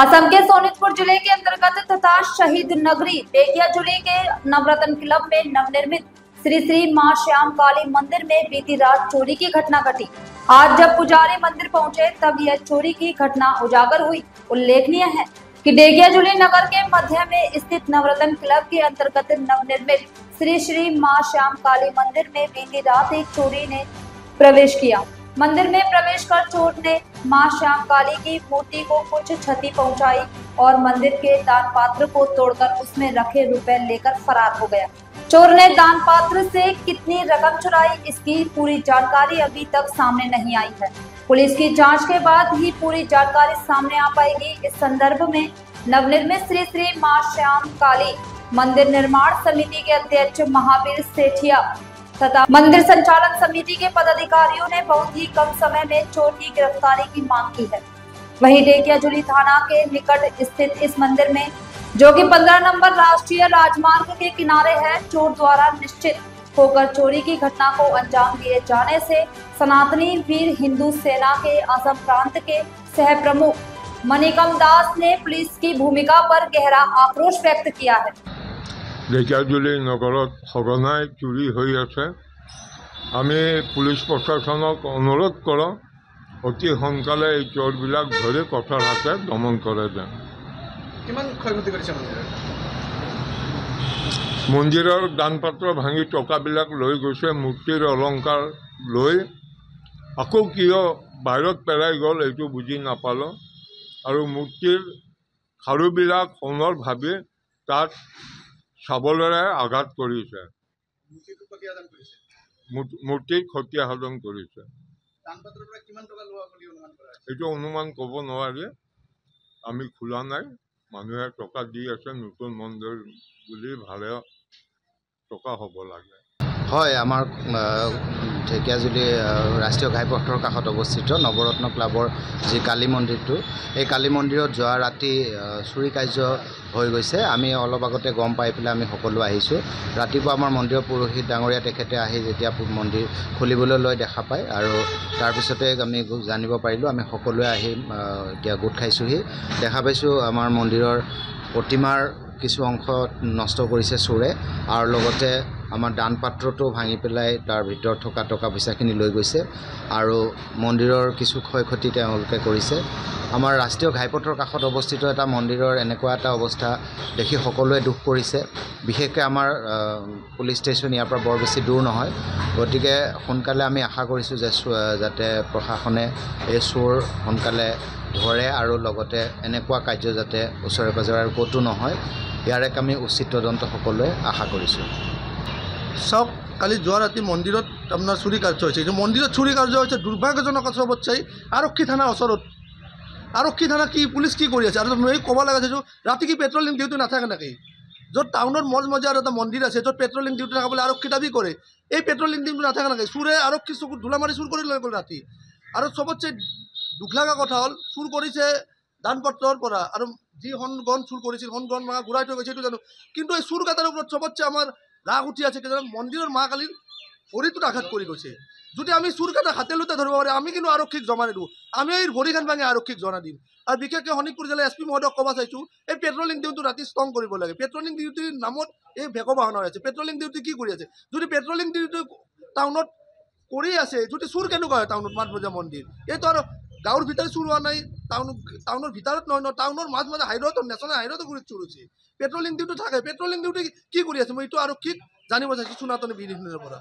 असम के सोनितपुर जिले के अंतर्गत तथा शहीद नगरी ढेकियाजुली के नवरत्न क्लब में नवनिर्मित श्री श्री मां श्याम काली मंदिर में बीती रात चोरी की घटना घटी। आज जब पुजारी मंदिर पहुंचे तब यह चोरी की घटना उजागर हुई। उल्लेखनीय है कि ढेकियाजुली नगर के मध्य में स्थित नवरत्न क्लब के अंतर्गत नवनिर्मित श्री श्री मां श्याम काली मंदिर में बीती रात एक चोरी ने प्रवेश किया। मंदिर में प्रवेश कर चोर ने मां श्याम काली की मूर्ति को कुछ क्षति पहुंचाई और मंदिर के दान पात्र को तोड़कर उसमें रखे रुपए लेकर फरार हो गया। चोर ने दान पात्र से कितनी रकम चुराई, इसकी पूरी जानकारी अभी तक सामने नहीं आई है। पुलिस की जांच के बाद ही पूरी जानकारी सामने आ पाएगी। इस संदर्भ में नवनिर्मित श्री श्री मां श्याम काली मंदिर निर्माण समिति के अध्यक्ष महावीर सेठिया तथा मंदिर संचालन समिति के पदाधिकारियों ने बहुत ही कम समय में चोर की गिरफ्तारी की मांग की है। वहीं ढेकियाजुली थाना के निकट स्थित इस मंदिर में, जो कि 15 नंबर राष्ट्रीय राजमार्ग के किनारे है, चोर द्वारा निश्चित होकर चोरी की घटना को अंजाम दिए जाने से सनातनी वीर हिंदू सेना के असम प्रांत के सह प्रमुख मणिकम दास ने पुलिस की भूमिका पर गहरा आक्रोश व्यक्त किया है। ঢেকিয়াজুলি নগৰত সঘনাই চুৰি হৈ আছে। আমি পুলিচ প্ৰশাসনক অনুৰোধ কৰোঁ অতি সোনকালে এই চোৰবিলাক ধৰি কঠোৰ হাতে দমন কৰে যেন। কিমান ক্ষয়ক্ষতি কৰিছে মন্দিৰৰ দান পাত্ৰ ভাঙি টকাবিলাক লৈ গৈছে, মূৰ্তিৰ অলংকাৰ লৈ আকৌ কিয় বাহিৰত পেলাই গ'ল এইটো বুজি নাপালোঁ। আৰু মূৰ্তিৰ খাৰুবিলাক সোণৰ ভাবি তাত চাবলেৰে আঘাত কৰিছে, মূৰ্তিৰ ক্ষতি সাধন কৰিছে। এইটো অনুমান ক'ব নোৱাৰি, আমি খোলা নাই। মানুহে টকা দি আছে, নতুন মন্দিৰ বুলি ভালে টকা হ'ব লাগে। হয়, আমাৰ ঢেকিয়াজুলি ৰাষ্ট্ৰীয় ঘাইপথৰ কাষত অৱস্থিত নৱৰত্ন ক্লাবৰ যি কালী মন্দিৰটো, এই কালী মন্দিৰত যোৱা ৰাতি চুৰি কাৰ্য হৈ গৈছে। আমি অলপ আগতে গম পাই পেলাই আমি সকলো আহিছোঁ। ৰাতিপুৱা আমাৰ মন্দিৰৰ পুৰোহিত ডাঙৰীয়া তেখেতে আহি যেতিয়া মন্দিৰ খুলিবলৈ লৈ দেখা পায় আৰু তাৰপিছতে আমি জানিব পাৰিলোঁ। আমি সকলোৱে আহি এতিয়া গোট খাইছোঁহি। দেখা পাইছোঁ আমাৰ মন্দিৰৰ প্ৰতিমাৰ কিছু অংশ নষ্ট কৰিছে চোৰে আৰু লগতে আমাৰ দান পাত্ৰটো ভাঙি পেলাই তাৰ ভিতৰত থকা টকা পইচাখিনি লৈ গৈছে আৰু মন্দিৰৰ কিছু ক্ষয় ক্ষতি তেওঁলোকে কৰিছে। আমাৰ ৰাষ্ট্ৰীয় ঘাইপথৰ কাষত অৱস্থিত এটা মন্দিৰৰ এনেকুৱা এটা অৱস্থা দেখি সকলোৱে দুখ কৰিছে। বিশেষকৈ আমাৰ পুলিচ ষ্টেচন ইয়াৰ পৰা বৰ বেছি দূৰ নহয়, গতিকে সোনকালে আমি আশা কৰিছোঁ যে যাতে প্ৰশাসনে এই চোৰ সোনকালে ধৰে আৰু লগতে এনেকুৱা কাৰ্য যাতে ওচৰে পাজৰে আৰু ক'তো নহয়, ইয়াৰ এক আমি উচিত তদন্ত সকলোৱে আশা কৰিছোঁ। চাওক, কালি যোৱা ৰাতি মন্দিৰত আপোনাৰ চুৰি কাৰ্য হৈছে। এইটো মন্দিৰত চুৰি কাৰ্য হৈছে দুৰ্ভাগ্যজনক চবত চাই আৰক্ষী থানাৰ ওচৰত। আৰক্ষী থানা কি পুলিচ কি কৰি আছে? আৰু মই ক'ব লগা চাইছোঁ, ৰাতি কি পেট্ৰলিং ডিউটি নাথাকে নেকি? য'ত টাউনৰ মজমজিয়াৰ এটা মন্দিৰ আছে, য'ত পেট্ৰলিং ডিউটি থাকাবলৈ আৰক্ষী দাবী কৰে, এই পেট্ৰলিং ডিউটি নাথাকে নেকি? চোৰে আৰক্ষী চকুত ধূলা মাৰি চুৰ কৰি লৈ গ'ল ৰাতি। আৰু চবতছে দুখ লগা কথা হ'ল, চুৰ কৰিছে দান পত্ৰৰ পৰা, আৰু যি সোণ চুৰ কৰিছিল সোণ ঘূৰাই থৈ গৈছে এইটো জানো, কিন্তু এই চুৰ কাটাৰ ওপৰত চবতছে আমাৰ ৰাগ উঠি আছে। মন্দিৰৰ মা কালীৰ ভৰিটোত আঘাত কৰি গৈছে। যদি আমি চুৰ কাটা হাতে লোতে ধৰিব পাৰি, আমি কিন্তু আৰক্ষীক জমা নিদিওঁ, আমি এই ভৰিখন ভাঙি আৰক্ষীক জনা দিম। আৰু বিশেষকৈ শোণিতপুৰ জিলাৰ SP মহোদয়ক ক'ব চাইছোঁ, এই পেট্ৰলিং ডিউটি ৰাতি ষ্ট্ৰং কৰিব লাগে। পেট্ৰলিং ডিউটিৰ নামত এই ভেকো বাহন হৈ আছে। পেট্ৰলিং ডিউটি কি কৰি আছে? যদি পেট্ৰলিং ডিউটি টাউনত কৰি আছে, যদি চুৰ কেনেকুৱা হয় টাউনত মাজমজিয়া মন্দিৰ? এইটো আৰু গাঁৱৰ ভিতৰত চুৰ হোৱা নাই, টাউনৰ ভিতৰত নহয় ন, টাউনৰ মাজে হাইৰোডত নেশ্যনেল হাইৰোডত কৰি চুৰ হৈছে। পেট্ৰলিং ডিউটি থাকে, পেট্ৰলিং ডিউটি কি কৰি আছে? মই এইটো আৰক্ষীক জানিব চাইছোঁ সনাতনী বীৰ পৰা।